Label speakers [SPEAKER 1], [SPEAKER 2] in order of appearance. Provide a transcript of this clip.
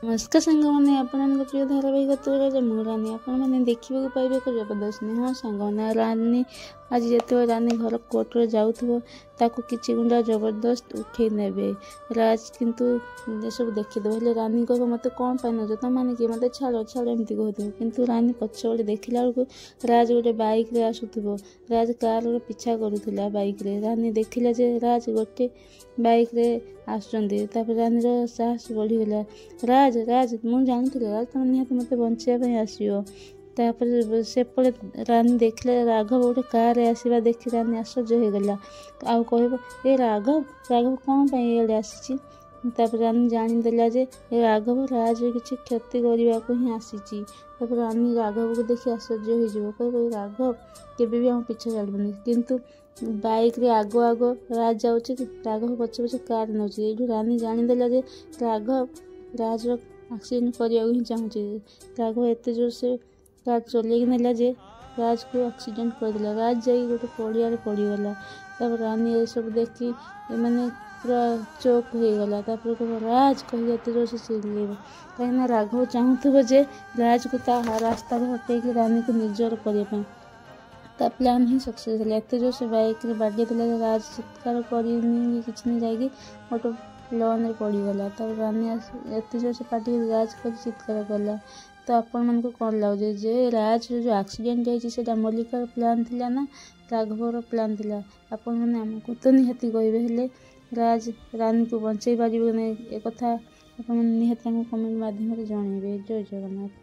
[SPEAKER 1] नमस्कार सांग मैंने आपण प्रिय धारावाहिक रानी आपण देखा पाइबे एक जबरदस्त हाँ सांग मैंने रानी आज जो रानी घर कोर्टे जाऊे ताकू किसी गुंडा जबरदस्त उठे ने राज किंतु सब देखीद हेल्ले रानी कह मत कौन पाई न तुम मैंने कि मत छाड़ छाड़ एमती कहूँ किंतु रानी पछपटे देखला बेलू राज गोटे बाइक रे आसुव राज कार पिछा करूला बाइक रे रानी देखला जे राज गोटे बाइक रे आसुँच रानी साहस बढ़ीगला राज राज मुझे जानी राज तुम निहत मत बचाई आसो तापर सेपटे रानी देखले राघव गोटे कार आसवा देखी रानी आश्चर्य हो गला आउ कह ए राघव राघव कौन पाई आसी रानी जानीदेला जे राघव राज किसी क्षति करने को ही आसी रानी राघव को देखी आश्चर्य हो कह राघव केबे भी हम पीछे छाड़बनी किंतु बाइक रे आगो आगो राज जाऊँच राघव पछे पछे कार नौचे ये रानी जानीदेला जे राघव राज एक्सीडेंट करने को ही चाहूँचे राघव एत जोर से कार चलैक नेला जे राज को एक्सीडेंट करदेला राज जाई गोटे पड़िया पड़गला तब रानी ये सब देखी मैंने पूरा चौक हो गला कह राज कही एत जोर से चिल्लेब कहीं राघव चाहूब जे राज को रास्ता हटेक रानी को निजर करने प्लान ही सक्सेस है एत जोर से बाइक रे बागे देला राज चित्कार करनी किसी नहीं जाकि गोटे लॉन रे पड़गला तब रानी एत जोर से पार्टी राज कर चित्कार कला तो आपण मन को कौन लगे जे राज जो एक्सीडेंट जाइए मल्लिकार प्लान थिला ना राघवर प्लान थिला आपण मैंने आमको तो निहाती कहे हेले राज रानी को बचाई पारे एक कथा आप निहाती कमेंट माध्यम जनइबे। जय जगन्नाथ।